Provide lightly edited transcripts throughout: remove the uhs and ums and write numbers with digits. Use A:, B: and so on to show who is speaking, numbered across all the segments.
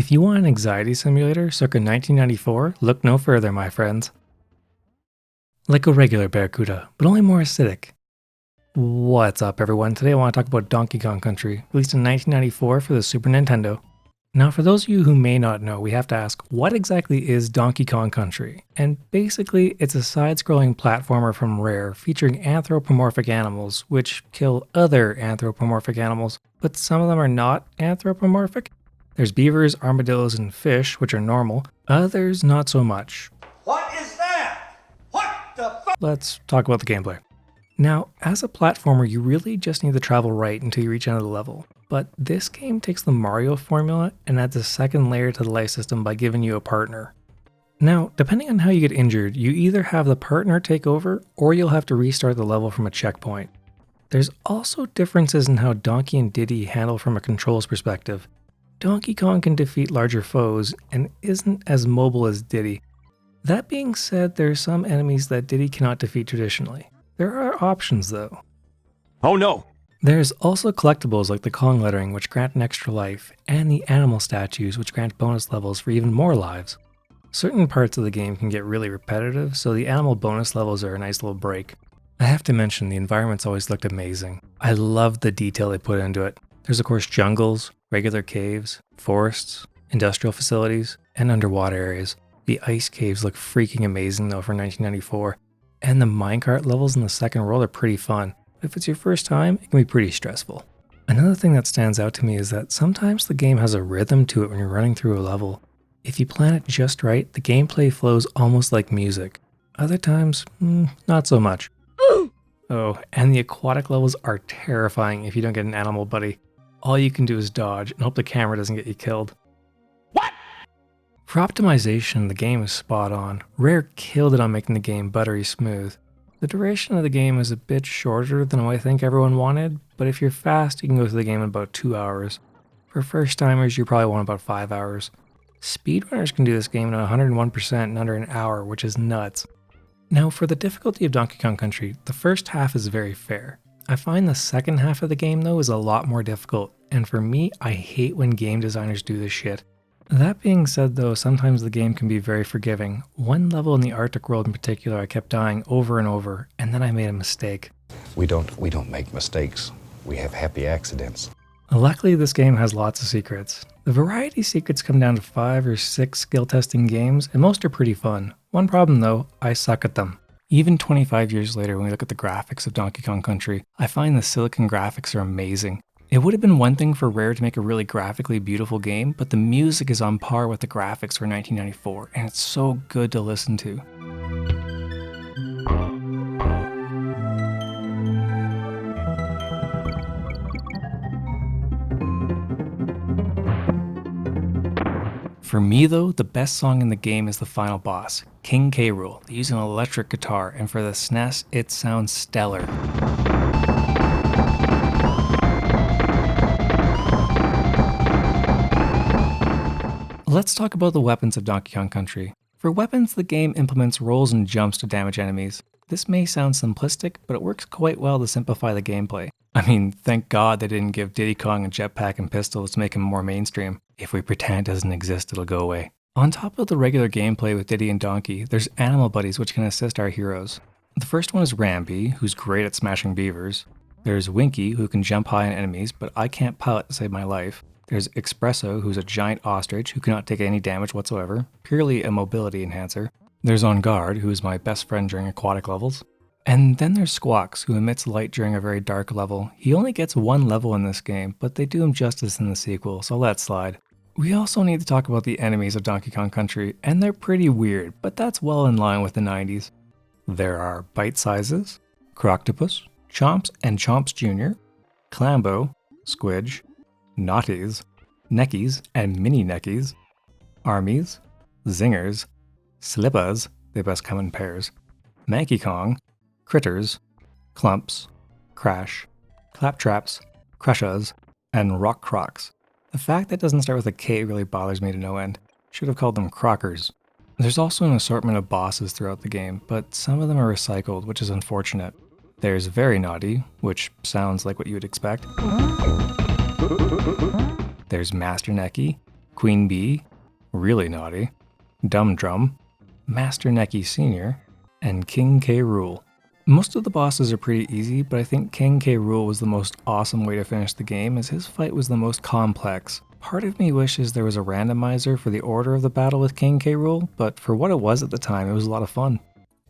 A: If you want an anxiety simulator circa 1994, look no further, my friends. Like a regular Barracuda, but only more acidic. What's up, everyone? Today I want to talk about Donkey Kong Country, released in 1994 for the Super Nintendo. Now, for those of you who may not know, we have to ask, what exactly is Donkey Kong Country? And basically, it's a side-scrolling platformer from Rare featuring anthropomorphic animals, which kill other anthropomorphic animals, but some of them are not anthropomorphic. There's beavers, armadillos, and fish, which are normal. Others, not so much.
B: What is that? What the fuck?
A: Let's talk about the gameplay. Now, as a platformer, you really just need to travel right until you reach another level. But this game takes the Mario formula and adds a second layer to the life system by giving you a partner. Now, depending on how you get injured, you either have the partner take over, or you'll have to restart the level from a checkpoint. There's also differences in how Donkey and Diddy handle from a controls perspective. Donkey Kong can defeat larger foes and isn't as mobile as Diddy. That being said, there are some enemies that Diddy cannot defeat traditionally. There are options though.
C: Oh no!
A: There's also collectibles like the Kong lettering, which grant an extra life, and the animal statues, which grant bonus levels for even more lives. Certain parts of the game can get really repetitive, so the animal bonus levels are a nice little break. I have to mention, the environments always looked amazing. I love the detail they put into it. There's of course jungles, regular caves, forests, industrial facilities, and underwater areas. The ice caves look freaking amazing though for 1994, and the minecart levels in the second world are pretty fun. If it's your first time, it can be pretty stressful. Another thing that stands out to me is that sometimes the game has a rhythm to it when you're running through a level. If you plan it just right, the gameplay flows almost like music. Other times, not so much. Oh, and the aquatic levels are terrifying if you don't get an animal buddy. All you can do is dodge and hope the camera doesn't get you killed.
C: What?
A: For optimization, the game is spot on. Rare killed it on making the game buttery smooth. The duration of the game is a bit shorter than what I think everyone wanted, but if you're fast, you can go through the game in about 2 hours. For first timers, you probably want about 5 hours. Speedrunners can do this game at 101% in under an hour, which is nuts. Now, for the difficulty of Donkey Kong Country, the first half is very fair. I find the second half of the game though is a lot more difficult, and for me, I hate when game designers do this shit. That being said though, sometimes the game can be very forgiving. One level in the Arctic world in particular, I kept dying over and over, and then I made a mistake.
D: We don't make mistakes. We have happy accidents.
A: Luckily, this game has lots of secrets. The variety secrets come down to 5 or 6 skill testing games, and most are pretty fun. One problem though, I suck at them. Even 25 years later, when we look at the graphics of Donkey Kong Country, I find the silicon graphics are amazing. It would have been one thing for Rare to make a really graphically beautiful game, but the music is on par with the graphics for 1994, and it's so good to listen to. For me though, the best song in the game is the final boss, King K. Rool. They use an electric guitar, and for the SNES, it sounds stellar. Let's talk about the weapons of Donkey Kong Country. For weapons, the game implements rolls and jumps to damage enemies. This may sound simplistic, but it works quite well to simplify the gameplay. I mean, thank God they didn't give Diddy Kong a jetpack and pistols to make him more mainstream. If we pretend it doesn't exist, it'll go away. On top of the regular gameplay with Diddy and Donkey, there's animal buddies which can assist our heroes. The first one is Rambi, who's great at smashing beavers. There's Winky, who can jump high on enemies, but I can't pilot to save my life. There's Espresso, who's a giant ostrich who cannot take any damage whatsoever, purely a mobility enhancer. There's On Guard, who is my best friend during aquatic levels. And then there's Squawks, who emits light during a very dark level. He only gets 1 level in this game, but they do him justice in the sequel, so let slide. We also need to talk about the enemies of Donkey Kong Country, and they're pretty weird, but that's well in line with the 90s. There are Bite Sizes, Croctopus, Chomps and Chomps Jr., Clambo, Squidge, Naughties, Neckies and Mini Neckies, Armies, Zingers, Slippas, they best come in pairs, Manky Kong, Critters, Clumps, Crash, Claptraps, Crushas, and Rock Crocs. The fact that it doesn't start with a K really bothers me to no end. Should have called them Crockers. There's also an assortment of bosses throughout the game, but some of them are recycled, which is unfortunate. There's Very Naughty, which sounds like what you would expect. There's Master Necky, Queen Bee, really naughty, Dum Drum, Master Neki Sr., and King K. Rool. Most of the bosses are pretty easy, but I think King K. Rool was the most awesome way to finish the game as his fight was the most complex. Part of me wishes there was a randomizer for the order of the battle with King K. Rool, but for what it was at the time, it was a lot of fun.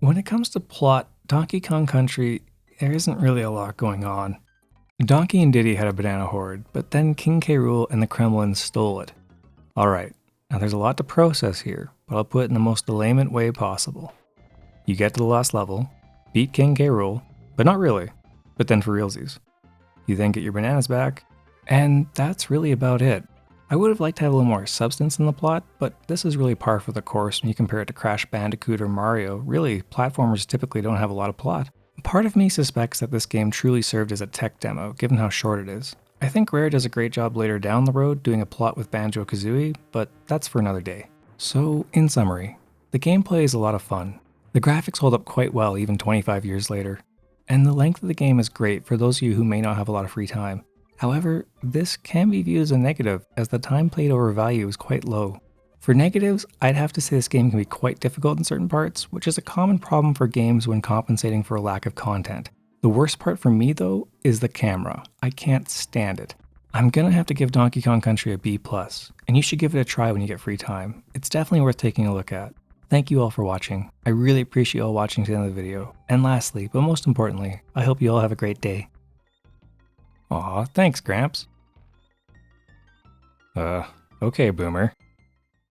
A: When it comes to plot, Donkey Kong Country, there isn't really a lot going on. Donkey and Diddy had a banana horde, but then King K. Rool and the Kremlin stole it. Alright, now there's a lot to process here, but I'll put it in the most layman way possible. You get to the last level, beat King K. Rool, but not really, but then for realsies. You then get your bananas back, and that's really about it. I would have liked to have a little more substance in the plot, but this is really par for the course when you compare it to Crash Bandicoot or Mario. Really, platformers typically don't have a lot of plot. Part of me suspects that this game truly served as a tech demo, given how short it is. I think Rare does a great job later down the road doing a plot with Banjo-Kazooie, but that's for another day. So, in summary, the gameplay is a lot of fun. The graphics hold up quite well even 25 years later. And the length of the game is great for those of you who may not have a lot of free time. However, this can be viewed as a negative as the time played over value is quite low. For negatives, I'd have to say this game can be quite difficult in certain parts, which is a common problem for games when compensating for a lack of content. The worst part for me though is the camera. I can't stand it. I'm gonna have to give Donkey Kong Country a B+, and you should give it a try when you get free time. It's definitely worth taking a look at. Thank you all for watching. I really appreciate you all watching to the end of the video. And lastly, but most importantly, I hope you all have a great day. Aw, thanks, Gramps. Okay, Boomer.